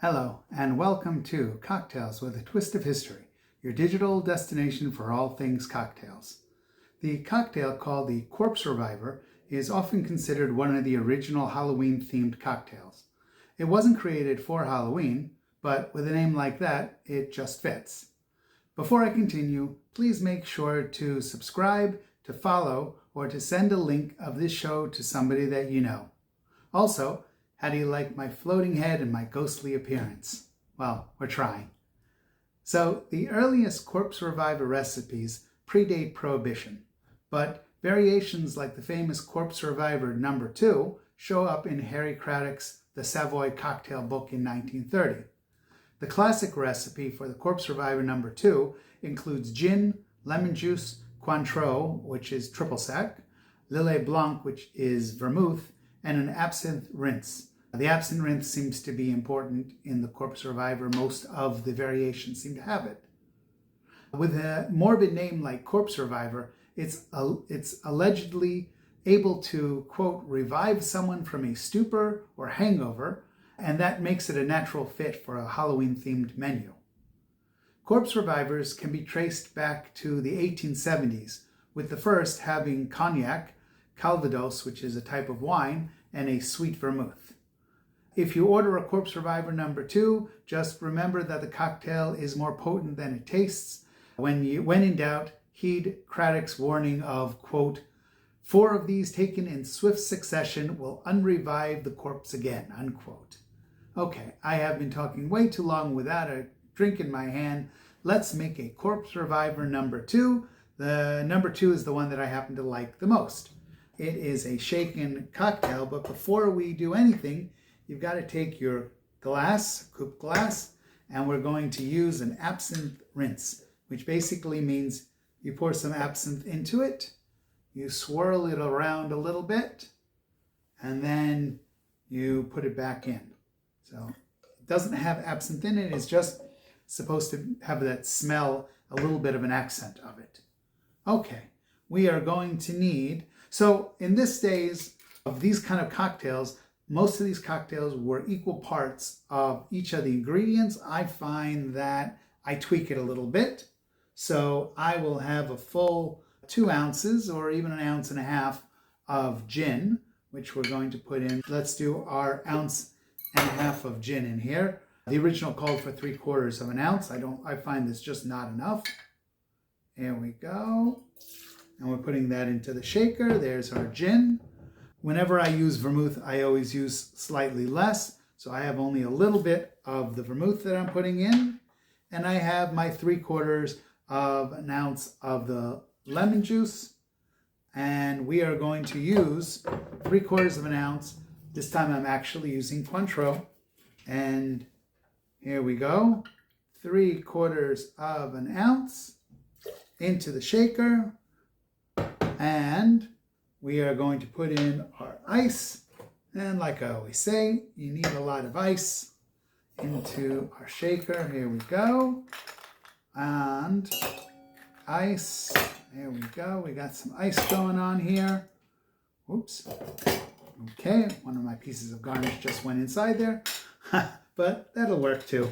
Hello, and welcome to Cocktails with a Twist of History, your digital destination for all things cocktails. The cocktail called the Corpse Reviver is often considered one of the original Halloween-themed cocktails. It wasn't created for Halloween, but with a name like that, it just fits. Before I continue, please make sure to subscribe, to follow, or to send a link of this show to somebody that you know. Also, how do you like my floating head and my ghostly appearance? Well, we're trying. So, the earliest Corpse Reviver recipes predate Prohibition, but variations like the famous Corpse Reviver No. 2 show up in Harry Craddock's The Savoy Cocktail Book in 1930. The classic recipe for the Corpse Reviver No. 2 includes gin, lemon juice, Cointreau, which is triple sec, Lillet Blanc, which is vermouth, and an absinthe rinse. The absinthe rinse seems to be important in the Corpse Reviver. Most of the variations seem to have it. With a morbid name like Corpse Reviver, it's allegedly able to, quote, revive someone from a stupor or hangover, and that makes it a natural fit for a Halloween-themed menu. Corpse Revivers can be traced back to the 1870s, with the first having cognac, calvados, which is a type of wine, and a sweet vermouth. If you order a Corpse Reviver No. 2, just remember that the cocktail is more potent than it tastes. When in doubt, heed Craddock's warning of, quote, 4 of these taken in swift succession will unrevive the corpse again, unquote. Okay, I have been talking way too long without a drink in my hand. Let's make a Corpse Reviver No. 2. The No. 2 is the one that I happen to like the most. It is a shaken cocktail, but before we do anything, you've got to take your glass, coupe glass, and we're going to use an absinthe rinse, which basically means you pour some absinthe into it, you swirl it around a little bit, and then you put it back in. So it doesn't have absinthe in it, it's just supposed to have that smell, a little bit of an accent of it. Okay, we are going to need, so in this days of these kind of cocktails, most of these cocktails were equal parts of each of the ingredients. I find that I tweak it a little bit. So I will have a full 2 ounces or even 1.5 ounces of gin, which we're going to put in. Let's do our 1.5 ounces of gin in here. The original called for 3/4 ounce. I find this just not enough. Here we go. And we're putting that into the shaker. There's our gin. Whenever I use vermouth, I always use slightly less. So I have only a little bit of the vermouth that I'm putting in. And I have my 3/4 ounce of the lemon juice. And we are going to use 3/4 ounce. This time I'm actually using Cointreau. And here we go. 3/4 ounce into the shaker. And we are going to put in our ice. And like I always say, you need a lot of ice into our shaker. Here we go. And ice. There we go. We got some ice going on here. Oops. Okay, one of my pieces of garnish just went inside there. But that'll work too.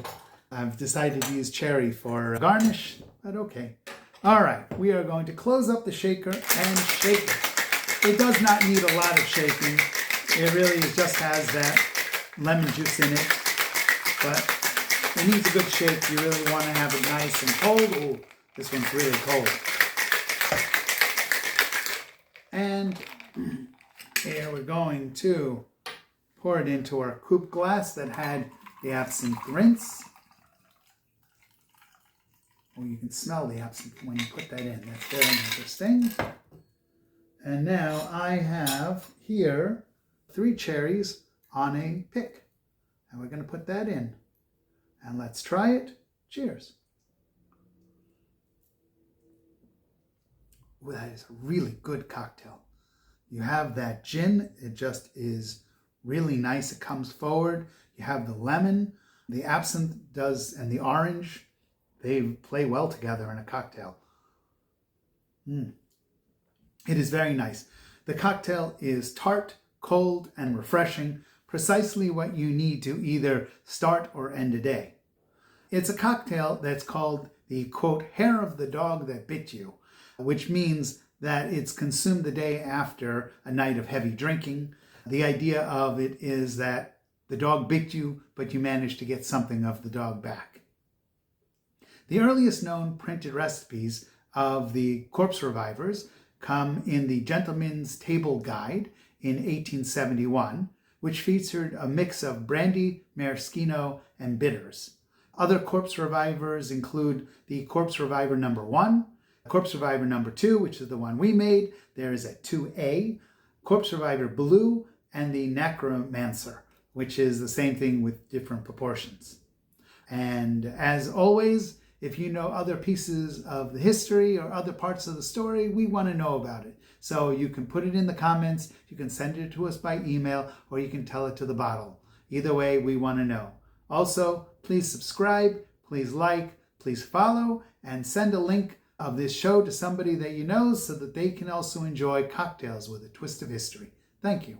I've decided to use cherry for garnish, but okay. All right, we are going to close up the shaker and shake it. It does not need a lot of shaking. It really just has that lemon juice in it. But it needs a good shake. You really want to have it nice and cold. Oh, this one's really cold. And here we're going to pour it into our coupe glass that had the absinthe rinse. Oh, you can smell the absinthe when you put that in. That's very interesting. And now I have here 3 cherries on a pick. And we're going to put that in. And let's try it. Cheers. Ooh, that is a really good cocktail. You have that gin. It just is really nice. It comes forward. You have the lemon. The absinthe does, and the orange. They play well together in a cocktail. It is very nice. The cocktail is tart, cold, and refreshing, precisely what you need to either start or end a day. It's a cocktail that's called the, quote, hair of the dog that bit you, which means that it's consumed the day after a night of heavy drinking. The idea of it is that the dog bit you, but you managed to get something of the dog back. The earliest known printed recipes of the Corpse Revivers come in the Gentleman's Table Guide in 1871, which featured a mix of brandy, maraschino, and bitters. Other Corpse Revivers include the Corpse Reviver No. 1, Corpse Reviver No. 2, which is the one we made. There is a 2A, Corpse Reviver Blue, and the Necromancer, which is the same thing with different proportions. And as always, if you know other pieces of the history or other parts of the story, we want to know about it. So you can put it in the comments, you can send it to us by email, or you can tell it to the bottle. Either way, we want to know. Also, please subscribe, please like, please follow, and send a link of this show to somebody that you know so that they can also enjoy cocktails with a twist of history. Thank you.